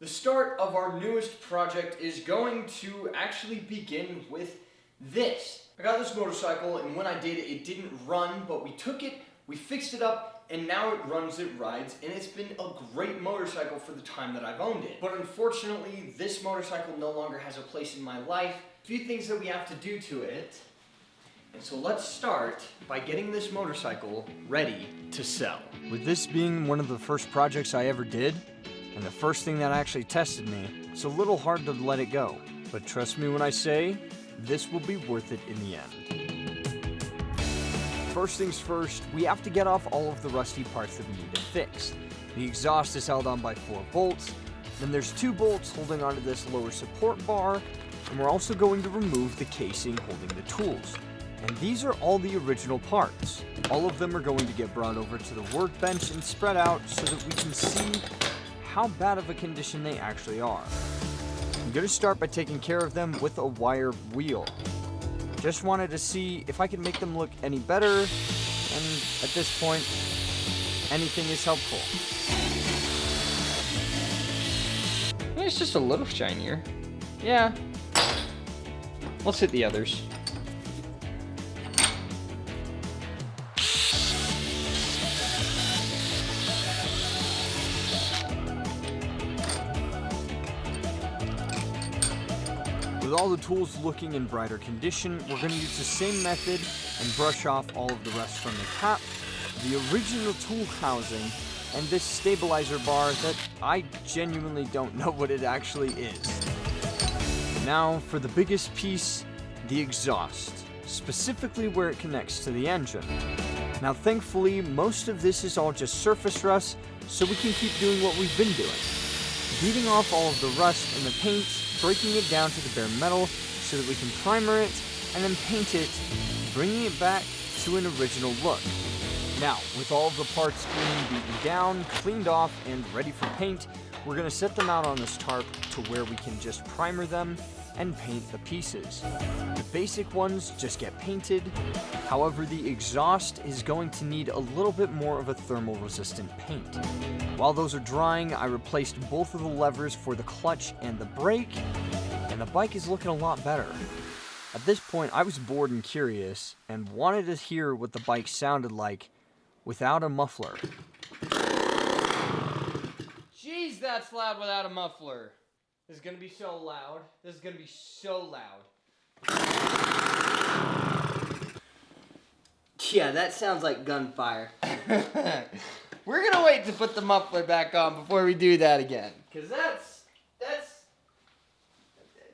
start of our newest project is going to actually begin with this. I got this motorcycle, and when I did it, it didn't run, but we took it, we fixed it up, and now it runs, it rides, and it's been a great motorcycle for the time that I've owned it. But unfortunately, this motorcycle no longer has a place in my life. A few things that we have to do to it. And so let's start by getting this motorcycle ready to sell. With this being one of the first projects I ever did, and the first thing that actually tested me, it's a little hard to let it go. But trust me when I say, this will be worth it in the end. First things first, we have to get off all of the rusty parts that we need to fix. The exhaust is held on by 4 bolts, then there's 2 bolts holding onto this lower support bar, and we're also going to remove the casing holding the tools. And these are all the original parts. All of them are going to get brought over to the workbench and spread out so that we can see how bad of a condition they actually are. I'm going to start by taking care of them with a wire wheel. Just wanted to see if I could make them look any better, and at this point, anything is helpful. It's just a little shinier. Yeah. Let's hit the others. With all the tools looking in brighter condition, we're going to use the same method and brush off all of the rust from the cap, the original tool housing, and this stabilizer bar that I genuinely don't know what it actually is. Now for the biggest piece, the exhaust, specifically where it connects to the engine. Now thankfully, most of this is all just surface rust, so we can keep doing what we've been doing. Beating off all of the rust and the paint, breaking it down to the bare metal so that we can primer it and then paint it, bringing it back to an original look. Now, with all of the parts being beaten down, cleaned off, and ready for paint, we're going to set them out on this tarp to where we can just primer them and paint the pieces. The basic ones just get painted. However, the exhaust is going to need a little bit more of a thermal resistant paint. While those are drying, I replaced both of the levers for the clutch and the brake, and the bike is looking a lot better. At this point, I was bored and curious, and wanted to hear what the bike sounded like without a muffler. Jeez, that's loud without a muffler. This is gonna be so loud. This is gonna be so loud. Yeah, that sounds like gunfire. We're gonna wait to put the muffler back on before we do that again. Cause that's,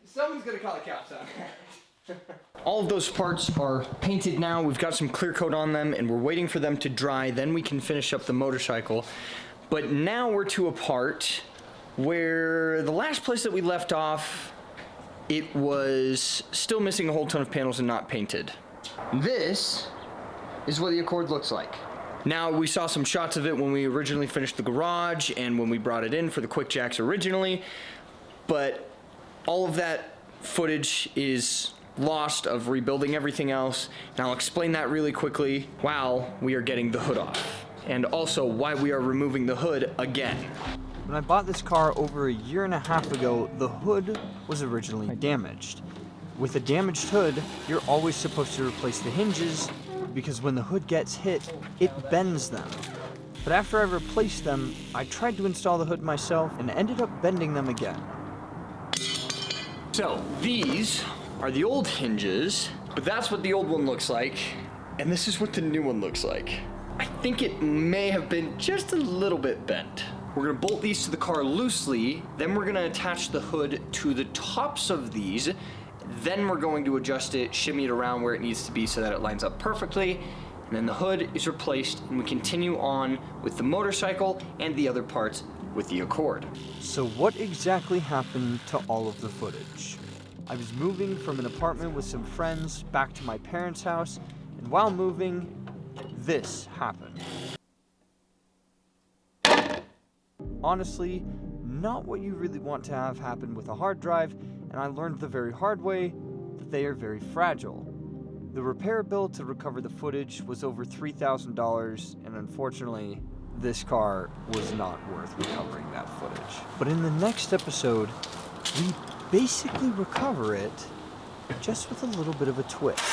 someone's gonna call the cops on that. All of those parts are painted now. We've got some clear coat on them and we're waiting for them to dry. Then we can finish up the motorcycle. But now we're to a part where the last place that we left off, it was still missing a whole ton of panels and not painted. This is what the Accord looks like. Now, we saw some shots of it when we originally finished the garage and when we brought it in for the Quick Jacks originally, but all of that footage is lost of rebuilding everything else. Now I'll explain that really quickly while we are getting the hood off, and also why we are removing the hood again. When I bought this car over a year and a half ago, the hood was originally damaged. With a damaged hood, you're always supposed to replace the hinges because when the hood gets hit, it bends them. But after I replaced them, I tried to install the hood myself and ended up bending them again. So these are the old hinges, but that's what the old one looks like, and this is what the new one looks like. I think it may have been just a little bit bent. We're gonna bolt these to the car loosely, then we're gonna attach the hood to the tops of these, then we're going to adjust it, shimmy it around where it needs to be so that it lines up perfectly, and then the hood is replaced, and we continue on with the motorcycle and the other parts with the Accord. So what exactly happened to all of the footage? I was moving from an apartment with some friends back to my parents' house, and while moving, this happened. Honestly, not what you really want to have happen with a hard drive, and I learned the very hard way that they are very fragile. The repair bill to recover the footage was over $3,000, and unfortunately, this car was not worth recovering that footage. But in the next episode, we basically recover it just with a little bit of a twist.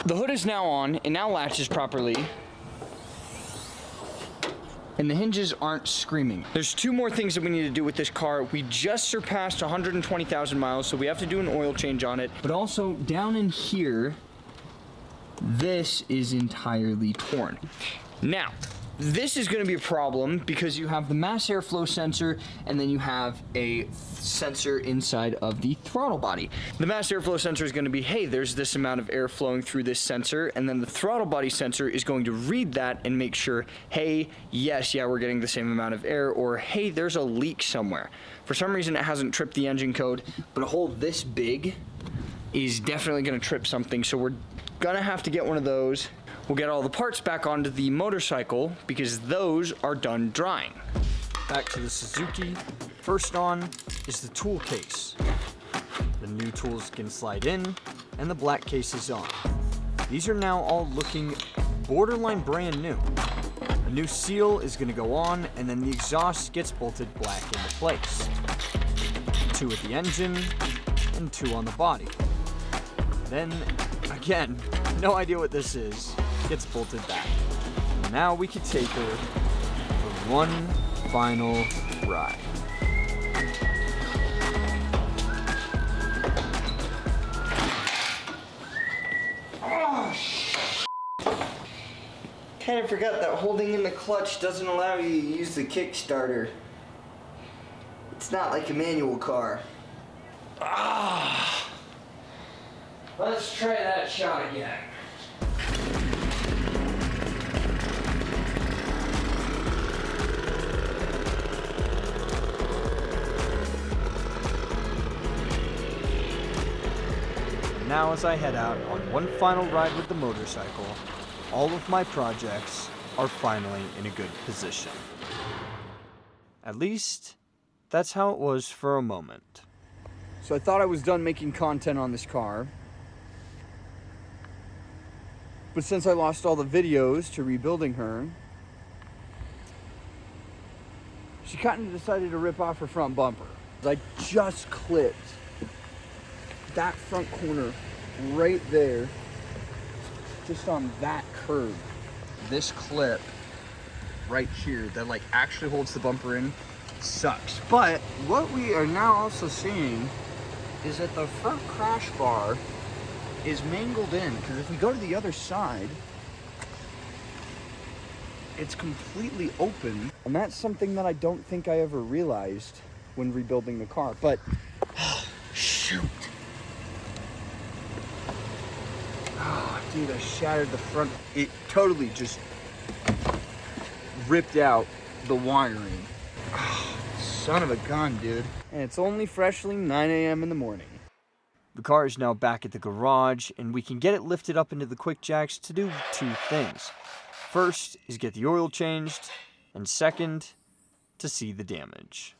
The hood is now on, it now latches properly, and the hinges aren't screaming. There's two more things that we need to do with this car. We just surpassed 120,000 miles, so we have to do an oil change on it. But also down in here, this is entirely torn. Now, this is gonna be a problem because you have the mass airflow sensor and then you have a sensor inside of the throttle body. The mass airflow sensor is gonna be, hey, there's this amount of air flowing through this sensor, and then the throttle body sensor is going to read that and make sure, hey, yes, yeah, we're getting the same amount of air, or hey, there's a leak somewhere. For some reason, it hasn't tripped the engine code, but a hole this big is definitely gonna trip something, so we're gonna have to get one of those. We'll get all the parts back onto the motorcycle because those are done drying. Back to the Suzuki. First on is the tool case. The new tools can slide in, and the black case is on. These are now all looking borderline brand new. A new seal is going to go on, and then the exhaust gets bolted black into place. 2 at the engine, and 2 on the body. Then, again, no idea what this is, gets bolted back. Now we can take her for one final ride. Kind of forgot that holding in the clutch doesn't allow you to use the Kickstarter. It's not like a manual car. Let's try that shot again. Now as I head out on one final ride with the motorcycle, all of my projects are finally in a good position. At least, that's how it was for a moment. So I thought I was done making content on this car. But since I lost all the videos to rebuilding her, she kind of decided to rip off her front bumper. I just clipped that front corner right there, just on that curve. This clip right here that like actually holds the bumper in sucks. But what we are now also seeing is that the front crash bar is mangled in, because if we go to the other side, it's completely open, and that's something that I don't think I ever realized when rebuilding the car. But shoot. Oh, dude, I shattered the front. It totally just ripped out the wiring. Oh, son of a gun, dude. And it's only freshly 9 a.m. in the morning. The car is now back at the garage, and we can get it lifted up into the quick jacks to do 2 things. First is get the oil changed, and second, to see the damage.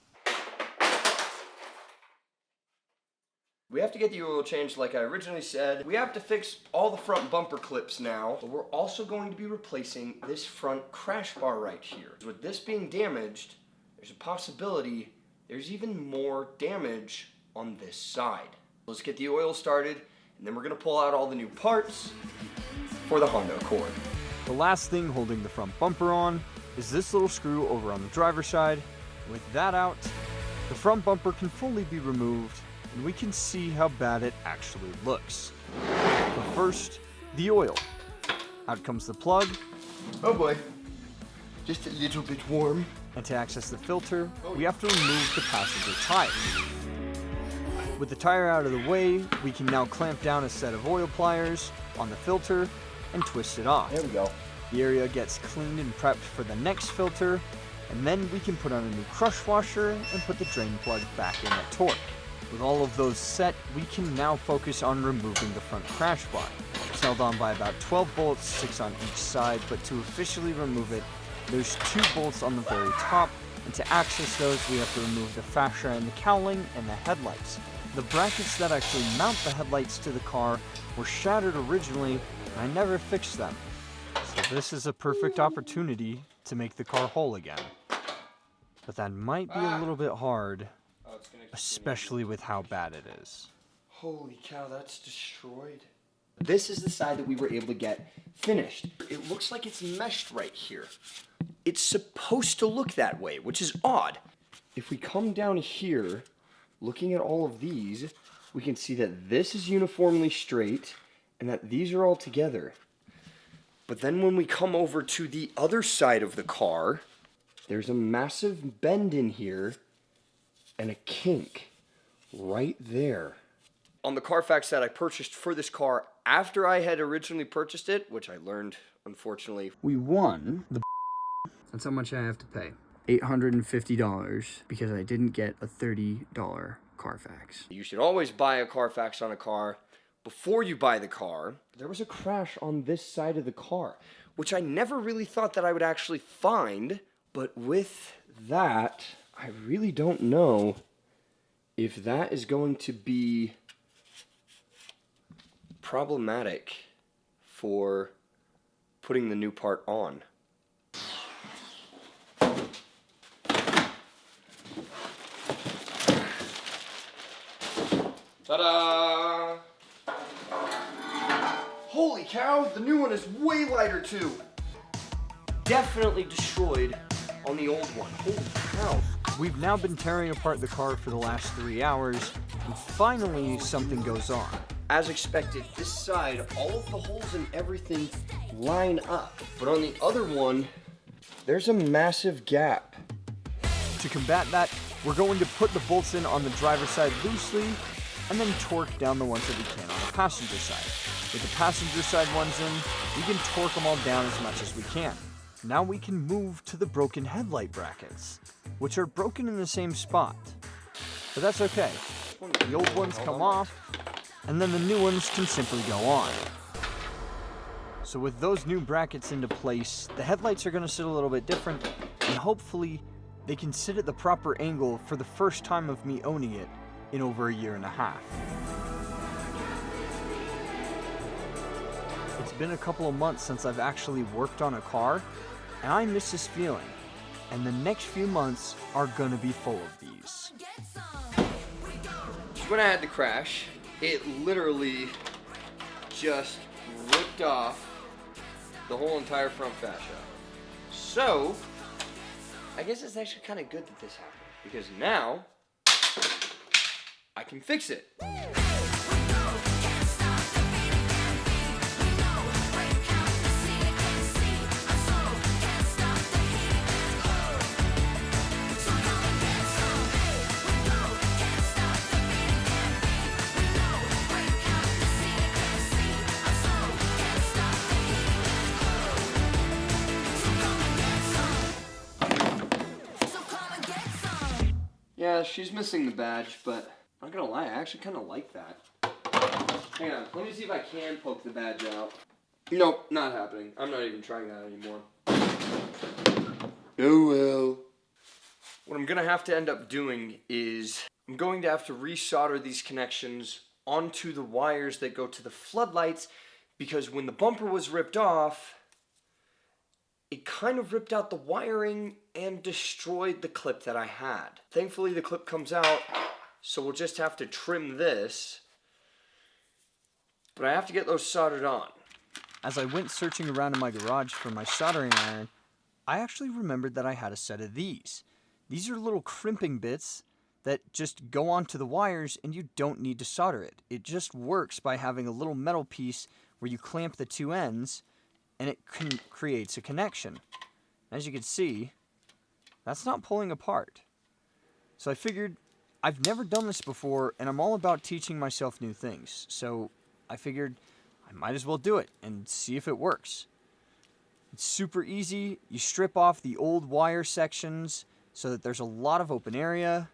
We have to get the oil changed like I originally said. We have to fix all the front bumper clips now, but we're also going to be replacing this front crash bar right here. With this being damaged, there's a possibility there's even more damage on this side. Let's get the oil started, and then we're gonna pull out all the new parts for the Honda Accord. The last thing holding the front bumper on is this little screw over on the driver's side. With that out, the front bumper can fully be removed, and we can see how bad it actually looks. But first, the oil. Out comes the plug. Oh boy, just a little bit warm. And to access the filter, we have to remove the passenger tire. With the tire out of the way, we can now clamp down a set of oil pliers on the filter and twist it off. There we go. The area gets cleaned and prepped for the next filter, and then we can put on a new crush washer and put the drain plug back in at torque. With all of those set, we can now focus on removing the front crash bar. It's held on by about 12 bolts, 6 on each side, but to officially remove it, there's 2 bolts on the very top, and to access those we have to remove the fascia and the cowling and the headlights. The brackets that actually mount the headlights to the car were shattered originally, and I never fixed them. So this is a perfect opportunity to make the car whole again. But that might be a little bit hard, especially with how bad it is. Holy cow, that's destroyed. This is the side that we were able to get finished. It looks like it's meshed right here. It's supposed to look that way, which is odd. If we come down here, looking at all of these, we can see that this is uniformly straight and that these are all together. But then when we come over to the other side of the car, there's a massive bend in here and a kink right there. On the Carfax that I purchased for this car after I had originally purchased it, which I learned, unfortunately, we won the That's how much I have to pay. $850 because I didn't get a $30 Carfax. You should always buy a Carfax on a car before you buy the car. There was a crash on this side of the car, which I never really thought that I would actually find. But with that, I really don't know if that is going to be problematic for putting the new part on. Ta-da! Holy cow, the new one is way lighter too. Definitely destroyed on the old one. Holy cow. We've now been tearing apart the car for the last 3 hours, and finally something goes on. As expected, this side, all of the holes and everything line up. But on the other one, there's a massive gap. To combat that, we're going to put the bolts in on the driver's side loosely, and then torque down the ones that we can on the passenger side. With the passenger side ones in, we can torque them all down as much as we can. Now we can move to the broken headlight brackets, which are broken in the same spot. But that's okay. The old ones come off, and then the new ones can simply go on. So with those new brackets into place, the headlights are going to sit a little bit different, and hopefully they can sit at the proper angle for the first time of me owning it in over 1.5 years. It's been a couple of months since I've actually worked on a car, and I miss this feeling. And the next few months are gonna be full of these. When I had the crash, it literally just ripped off the whole entire front fascia. So, I guess it's actually kind of good that this happened, because now I can fix it. Yeah, she's missing the badge, but I'm not gonna lie, I actually kind of like that. Hang on, let me see if I can poke the badge out. Nope, not happening. I'm not even trying that anymore. Oh well. What I'm gonna have to end up doing is I'm going to have to resolder these connections onto the wires that go to the floodlights, because when the bumper was ripped off, it kind of ripped out the wiring and destroyed the clip that I had. Thankfully, the clip comes out, so we'll just have to trim this. But I have to get those soldered on. As I went searching around in my garage for my soldering iron, I actually remembered that I had a set of these. These are little crimping bits that just go onto the wires, and you don't need to solder it. It just works by having a little metal piece where you clamp the two ends, and it creates a connection. As you can see, that's not pulling apart. So I figured, I've never done this before, and I'm all about teaching myself new things. So I figured I might as well do it and see if it works. It's super easy. You strip off the old wire sections so that there's a lot of open area.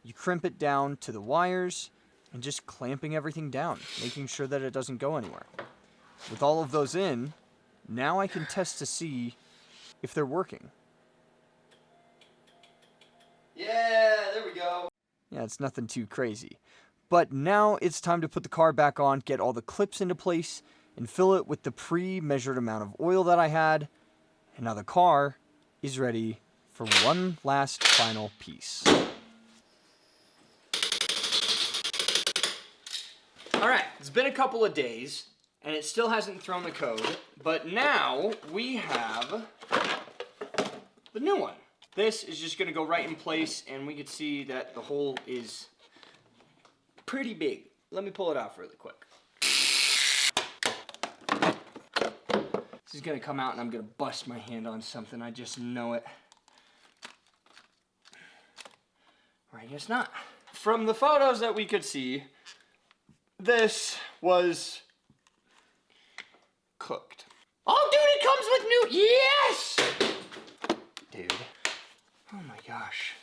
You crimp it down to the wires and just clamping everything down, making sure that it doesn't go anywhere. With all of those in, now I can test to see if they're working. Yeah, there we go. Yeah, it's nothing too crazy. But now it's time to put the car back on, get all the clips into place, and fill it with the pre-measured amount of oil that I had. And now the car is ready for one last final piece. Alright, it's been a couple of days, and it still hasn't thrown the code, but now we have the new one. This is just going to go right in place, and we can see that the hole is pretty big. Let me pull it off really quick. This is going to come out, and I'm going to bust my hand on something. I just know it. Or I guess not. From the photos that we could see, this was cooked. Oh, dude, it comes with new... Yes! Dude. Oh, my gosh.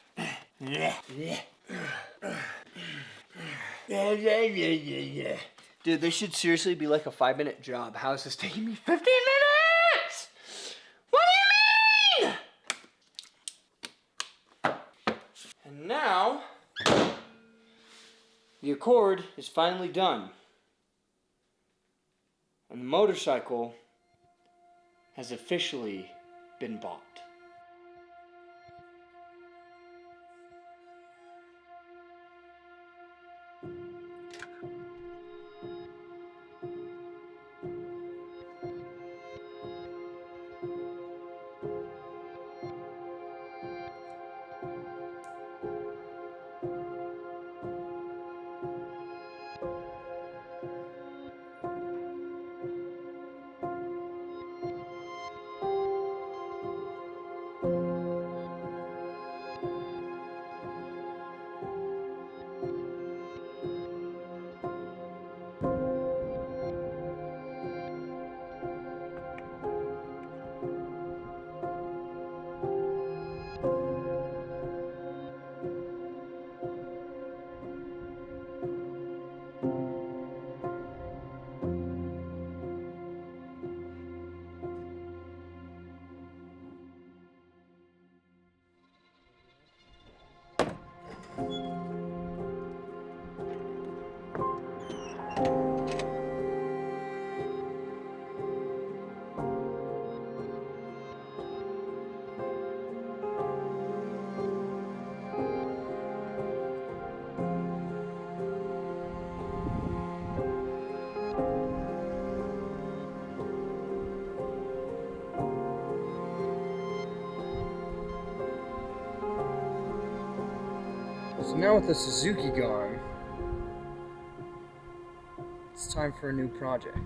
Dude, this should seriously be like a 5-minute job. How is this taking me 15 minutes? What do you mean? And now... the Accord is finally done, and the motorcycle has officially been bought. So now with the Suzuki gone, it's time for a new project.